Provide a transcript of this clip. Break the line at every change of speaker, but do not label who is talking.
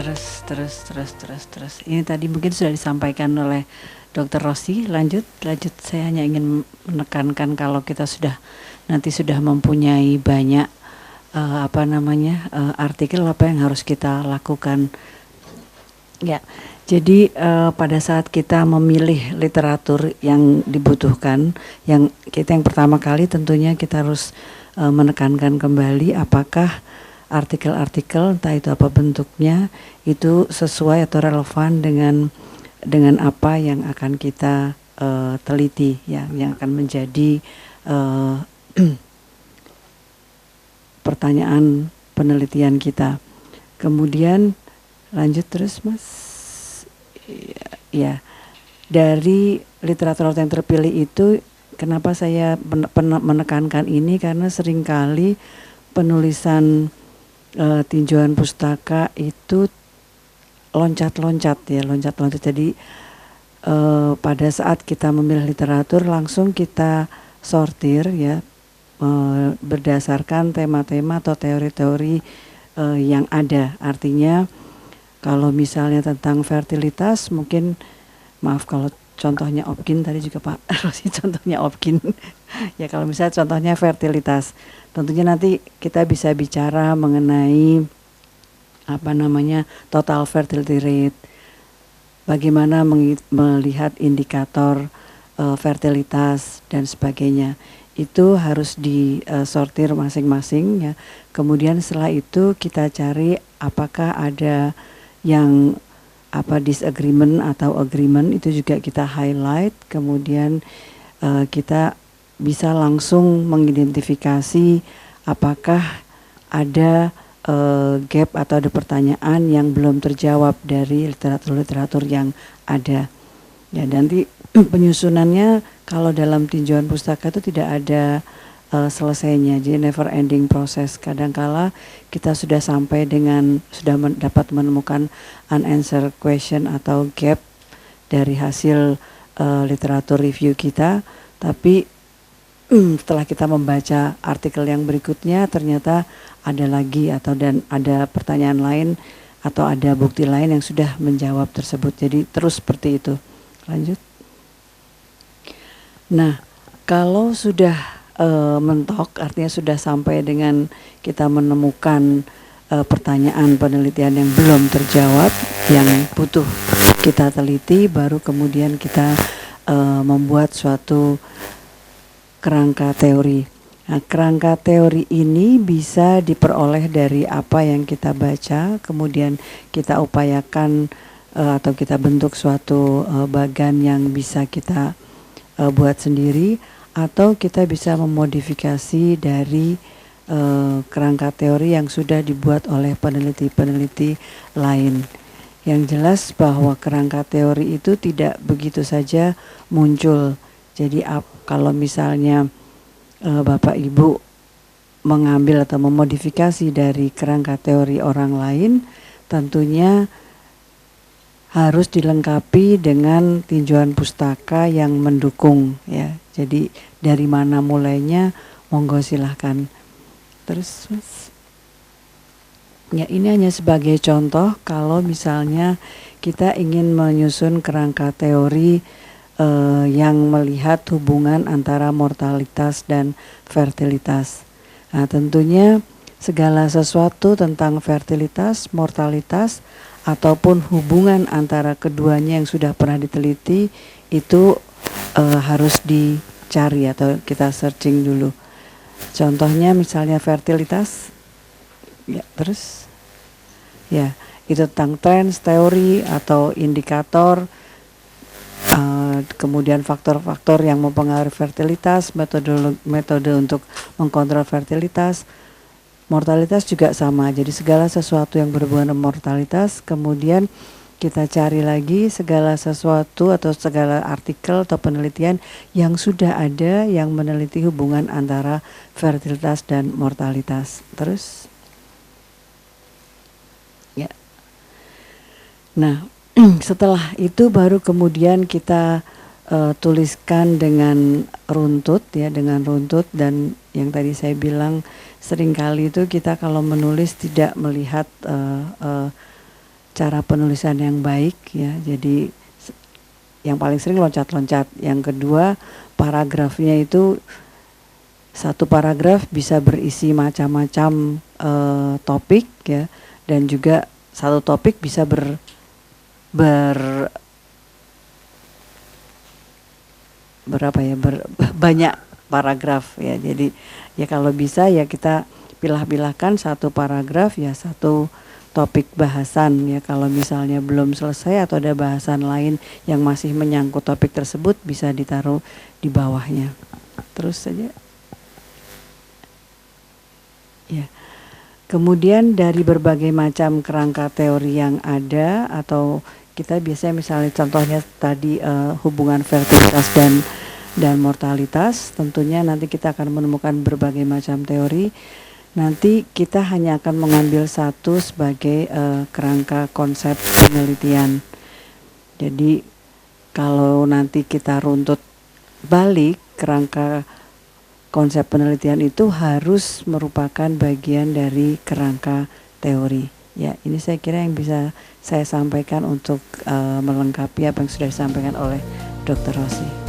Terus. Ini tadi mungkin sudah disampaikan oleh Dr. Rossi. Lanjut. Saya hanya ingin menekankan kalau kita nanti sudah mempunyai banyak artikel, apa yang harus kita lakukan. Ya. Jadi pada saat kita memilih literatur yang dibutuhkan, yang pertama kali tentunya kita harus menekankan kembali apakah artikel-artikel, entah itu apa bentuknya, itu sesuai atau relevan dengan apa yang akan kita teliti, ya, yang akan menjadi pertanyaan penelitian kita. Kemudian lanjut terus, Mas. Ya, dari literatur yang terpilih itu, kenapa saya menekankan ini, karena seringkali penulisan tinjauan pustaka itu loncat-loncat. Jadi pada saat kita memilih literatur langsung kita sortir, ya, berdasarkan tema-tema atau teori-teori yang ada. Artinya kalau misalnya tentang fertilitas, mungkin maaf kalau contohnya Opkin tadi juga Pak Rossi contohnya Opkin. Ya, kalau misalnya contohnya fertilitas, tentunya nanti kita bisa bicara mengenai total fertility rate, bagaimana melihat indikator fertilitas dan sebagainya. Itu harus disortir masing-masing, ya. Kemudian setelah itu kita cari apakah ada yang disagreement atau agreement, itu juga kita highlight. Kemudian kita bisa langsung mengidentifikasi apakah ada gap atau ada pertanyaan yang belum terjawab dari literatur yang ada. Ya, nanti penyusunannya kalau dalam tinjauan pustaka itu tidak ada selesainya, jadi never ending proses. Kadangkala kita sudah dapat menemukan unanswered question atau gap dari hasil literatur review kita, tapi setelah kita membaca artikel yang berikutnya ternyata ada lagi ada pertanyaan lain atau ada bukti lain yang sudah menjawab tersebut. Jadi terus seperti itu. Lanjut. Nah, kalau sudah mentok, artinya sudah sampai dengan kita menemukan pertanyaan penelitian yang belum terjawab, yang butuh kita teliti, baru kemudian kita membuat suatu kerangka teori. Nah, kerangka teori ini bisa diperoleh dari apa yang kita baca, kemudian kita upayakan atau kita bentuk suatu bagan yang bisa kita buat sendiri, atau kita bisa memodifikasi dari kerangka teori yang sudah dibuat oleh peneliti-peneliti lain. Yang jelas bahwa kerangka teori itu tidak begitu saja muncul. Jadi kalau misalnya Bapak Ibu mengambil atau memodifikasi dari kerangka teori orang lain, tentunya harus dilengkapi dengan tinjauan pustaka yang mendukung, ya. Jadi dari mana mulainya, monggo silahkan. Terus, Mas. Ya, ini hanya sebagai contoh kalau misalnya kita ingin menyusun kerangka teori yang melihat hubungan antara mortalitas dan fertilitas. Nah, tentunya segala sesuatu tentang fertilitas, mortalitas, ataupun hubungan antara keduanya yang sudah pernah diteliti itu harus dicari atau kita searching dulu. Contohnya misalnya fertilitas, ya, terus, ya, itu tentang trends, teori atau indikator. Kemudian faktor-faktor yang mempengaruhi fertilitas, metode untuk mengkontrol fertilitas. Mortalitas juga sama, jadi segala sesuatu yang berhubungan dengan mortalitas. Kemudian kita cari lagi segala sesuatu atau segala artikel atau penelitian yang sudah ada yang meneliti hubungan antara fertilitas dan mortalitas. Terus, ya. Nah, setelah itu baru kemudian kita tuliskan dengan runtut, ya, dengan runtut. Dan yang tadi saya bilang seringkali itu kita kalau menulis tidak melihat cara penulisan yang baik ya. Jadi yang paling sering loncat-loncat. Yang kedua, paragrafnya itu satu paragraf bisa berisi macam-macam topik ya, dan juga satu topik bisa banyak paragraf ya. Jadi ya kalau bisa ya kita pilah-pilahkan satu paragraf ya satu topik bahasan ya. Kalau misalnya belum selesai atau ada bahasan lain yang masih menyangkut topik tersebut, bisa ditaruh di bawahnya. Terus saja. Ya. Kemudian dari berbagai macam kerangka teori yang ada, atau kita biasanya misalnya contohnya tadi hubungan fertilitas dan mortalitas, tentunya nanti kita akan menemukan berbagai macam teori. Nanti kita hanya akan mengambil satu sebagai kerangka konsep penelitian. Jadi kalau nanti kita runtut balik, kerangka konsep penelitian itu harus merupakan bagian dari kerangka teori. Ya, ini saya kira yang bisa saya sampaikan untuk melengkapi apa yang sudah disampaikan oleh Dr. Rossi.